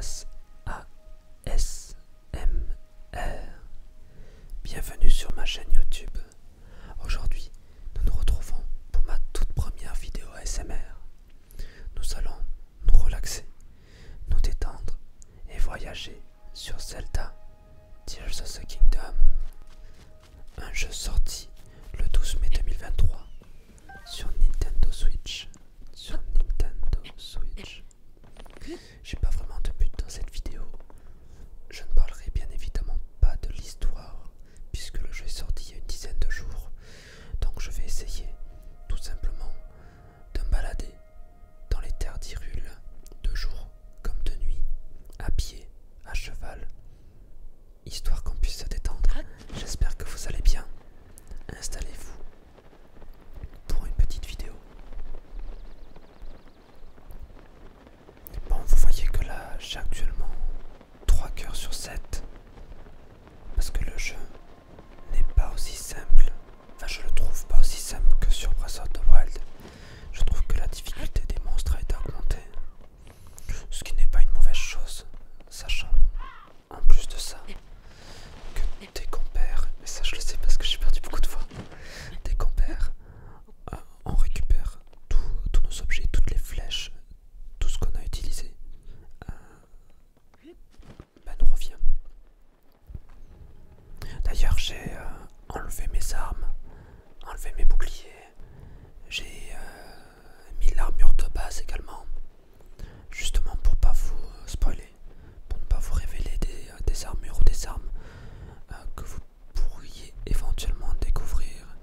Jonas ASMR. Bienvenue sur ma chaîne YouTube. Aujourd'hui, nous nous retrouvons pour ma toute première vidéo ASMR. Nous allons nous relaxer, nous détendre et voyager sur Zelda Tears of the Kingdom, un jeu sorti le 12 mai 2023 sur Nintendo Switch. J'ai pas vraiment de but dans cette vidéo. Je ne parlerai bien évidemment pas de l'histoire, puisque le jeu est sorti il y a une dizaine de jours. Donc je vais essayer tout simplement de me balader dans les terres d'Hyrule, de jour comme de nuit, à pied, à cheval, histoire qu'on puisse se détendre. J'espère que vous allez bien. Installez-vous pour une petite vidéo. Bon, vous voyez que là, j'ai actuellement 3 cœurs sur 7. Parce que le jeu n'est pas aussi simple. Enfin, je le trouve pas aussi simple que sur Breath of the Wild. Je trouve que la difficulté des monstres a été augmentée. Ce qui n'est pas une mauvaise chose, sachant en plus de ça que dès qu'on perd, et ça je le sais parce que j'ai perdu beaucoup de fois, dès qu'on perd, on récupère tous nos objets, toutes les flèches, tout ce qu'on a utilisé nous revient. D'ailleurs, j'ai enlevé mes armes, enlevé mes boucliers, j'ai mis l'armure de base également, justement pour pas vous spoiler, pour ne pas vous révéler des armures ou des armes que vous pourriez éventuellement découvrir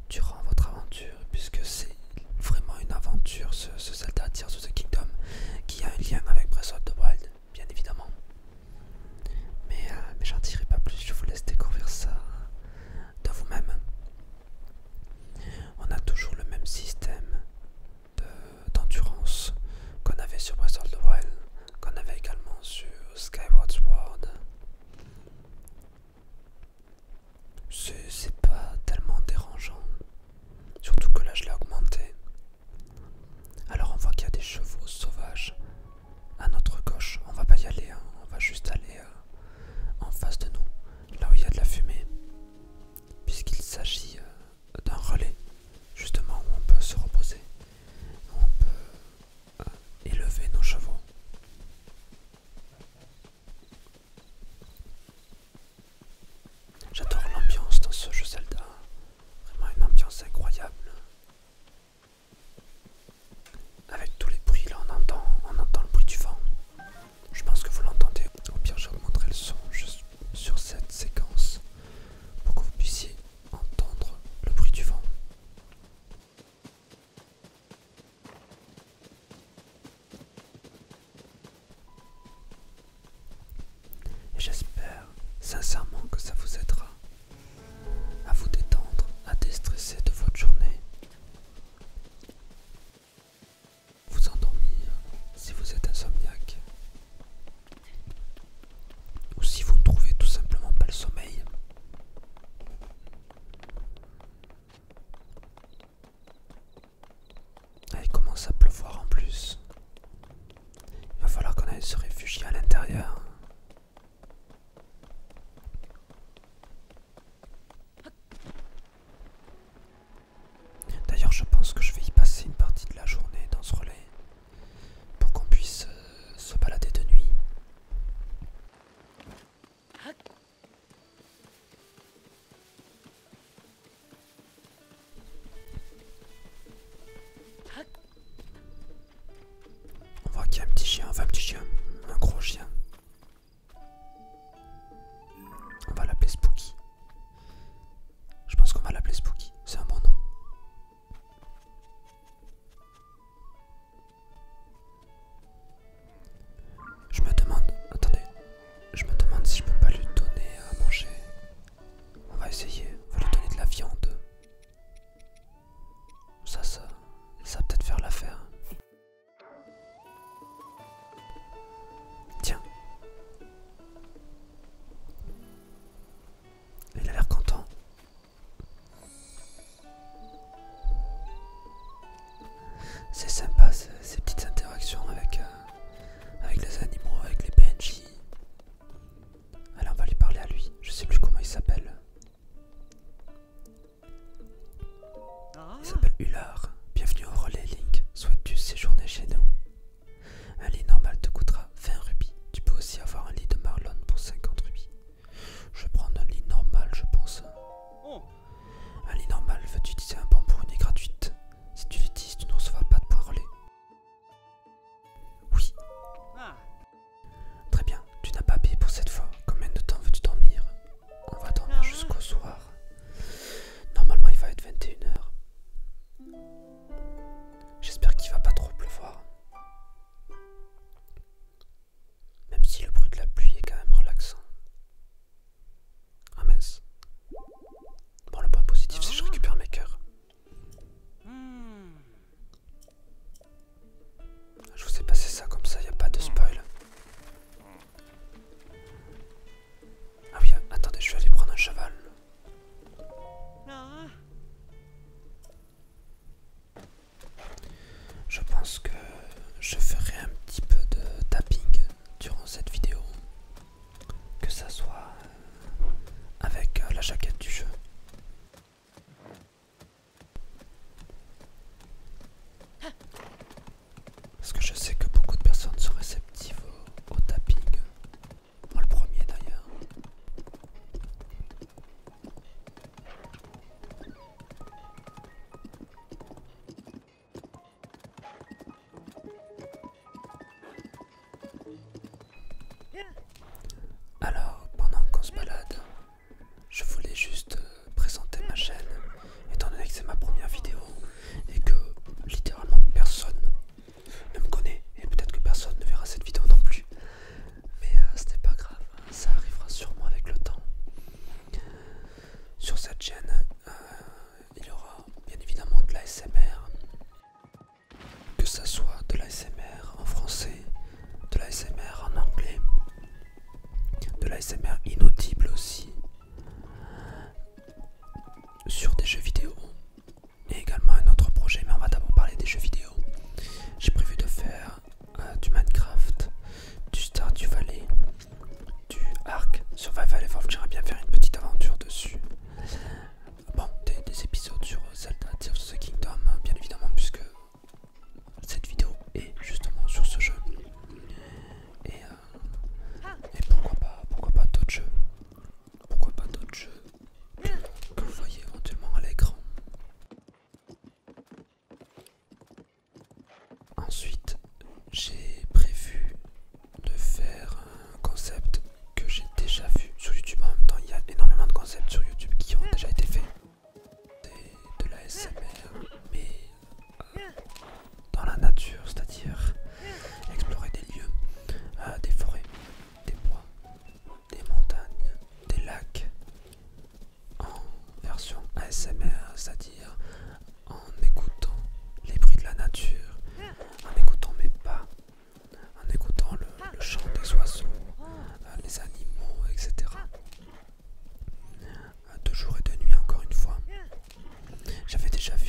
durant votre aventure, puisque c'est vraiment une aventure, ce Zelda Tears of the Kingdom, qui a un lien avec Breath of the Wild, bien évidemment. Mais j'en dirai pas plus, je vous laisse découvrir ça de vous-même. On a toujours le même système d'endurance qu'on avait sur Breath of the Wild, qu'on avait également sur Skyward Sword. C'est pas tellement dérangeant, surtout que là je l'ai augmenté. Alors on voit qu'il y a des chevaux sauvages à notre gauche. On va pas y aller, hein. On va juste aller en face de nous, là où il y a de la fumée, puisqu'il s'agit d'un relais, justement, où on peut se reposer, où on peut élever nos chevaux. J'adore l'ambiance dans ce jeu Zelda, vraiment une ambiance incroyable. Avec tous les bruits, là on entend le bruit du vent. Je pense que vous l'entendez. Au pire, j'augmenterai le son juste sur cette séquence pour que vous puissiez entendre le bruit du vent. Et j'espère sincèrement que ça vous aidera à vous détendre, à déstresser de votre journée, vous endormir si vous êtes insomniaque, ou si vous ne trouvez tout simplement pas le sommeil. Ah, il commence à pleuvoir en plus. Il va falloir qu'on aille se réfugier à l'intérieur. D'ailleurs, je pense que je vais y passer une partie de la journée dans ce relais pour qu'on puisse se balader de nuit. On voit qu'il y a un petit chien, enfin un petit chien, un gros chien. On va l'appeler Spooky. Je pense qu'on va l'appeler Spooky, c'est un bon nom. Je me demande, attendez, je me demande si je peux pas lui donner à manger. On va essayer, on va lui donner de la viande. Ça va peut-être faire l'affaire. Tiens. Il a l'air content. C'est sympa ces petites interactions avec les animaux, avec les Hullard, bienvenue au relais Link. Souhaites-tu séjourner chez nous? Un lit normal te coûtera 20 rubis. Tu peux aussi avoir un lit de Marlon pour 50 rubis. Je vais prendre un lit normal, je pense. Un lit normal, veux-tu utiliser un banc pour une nuit gratuite? Si tu l'utilises, tu ne recevras pas de points relais. Oui. Très bien, tu n'as pas payé pour cette fois. Combien de temps veux-tu dormir? On va dormir jusqu'au soir. Normalement, il va être 21 h. J'espère qu'il va pas trop pleuvoir. Même si le bruit de la pluie est quand même relaxant. Ah mince. Bon, le point positif, c'est que je récupère mes cœurs. Je vous ai passé ça comme ça, il n'y a pas de spoil. Ah oui, attendez, je vais aller prendre un cheval. Je pense que je ferai un petit peu de tapping durant cette vidéo. Que ça soit avec la jaquette du jeu. Parce que je sais que beaucoup de personnes sont réceptives au tapping. Moi le premier d'ailleurs. Alors, pendant qu'on se balade, je voulais juste présenter ma chaîne, étant donné que c'est ma première vidéo et que littéralement personne ne me connaît et peut-être que personne ne verra cette vidéo non plus. Mais ce n'est pas grave, ça arrivera sûrement avec le temps. Sur cette chaîne, il y aura bien évidemment de l'ASMR, que ça soit de l'ASMR en français, de l'ASMR en anglais, de l'ASMR inaudible aussi, sur des jeux vidéo, et également un autre projet, mais on va d'abord parler des jeux vidéo. J'ai prévu de faire du Minecraft, du Stardew Valley, du Ark Survival Evolved. J'aimerais bien faire une petite aventure dessus. Bon, des épisodes sur Zelda Tears of the Kingdom, bien évidemment, puisque cette vidéo est justement sur ce jeu. Et pourquoi pas d'autres jeux. Pourquoi pas d'autres jeux que vous voyez éventuellement à l'écran. Ensuite, j'ai prévu de faire un concept que j'ai déjà vu sur YouTube. En même temps, il y a énormément de concepts sur YouTube qui ont déjà été faits. C'est de la SMR, mais dans la nature, c'est-à-dire explorer des lieux, des forêts, des bois, des montagnes, des lacs, en version ASMR, c'est-à-dire en écoutant les bruits de la nature, en écoutant mes pas, en écoutant le chant des oiseaux, les animaux, etc. De jour et de nuit encore une fois. J'avais déjà vu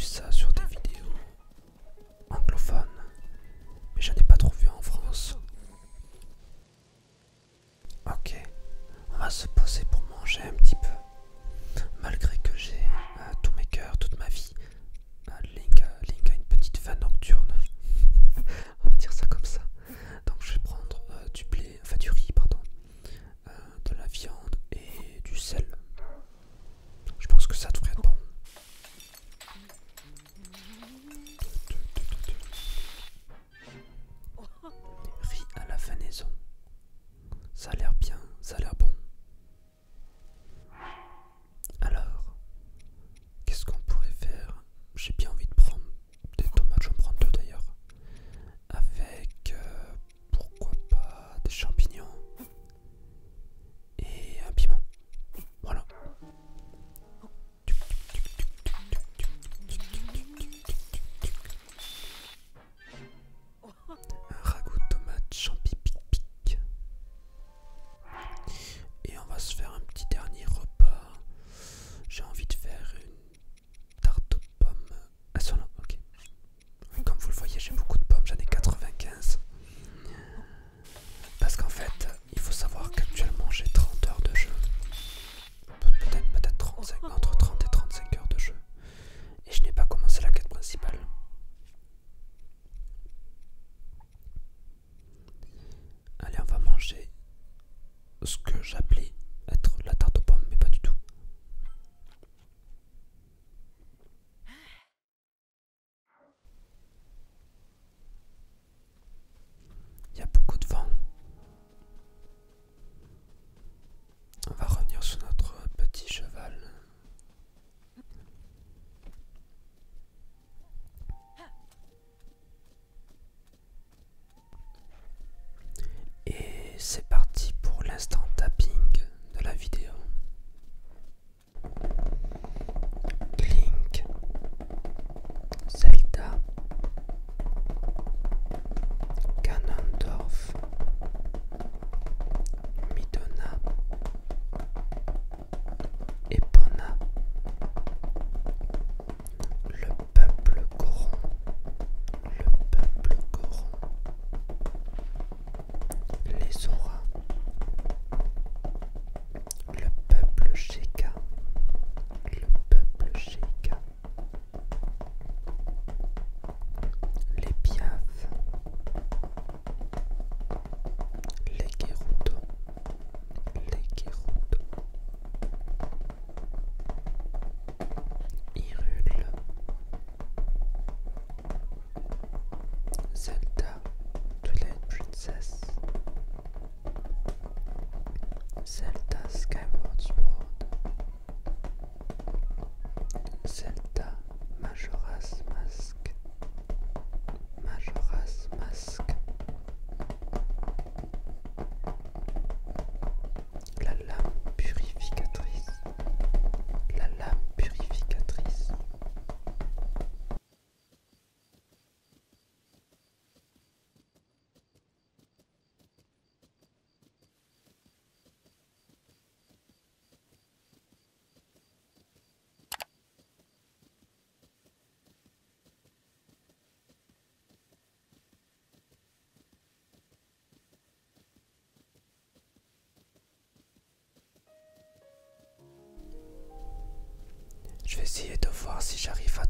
c'est parti pour l'instant tapping de la vidéo. Link, Zelda, Ganondorf, Midona, Epona, le peuple Goron, les auras, le peuple Sheikah, les Piaf, les Gerudo, Hyrule, Zelda, Twilight Princess, Zelda Skyward Sword, Zelda Majora's Mask, la lame purificatrice, Je vais essayer de voir si j'arrive à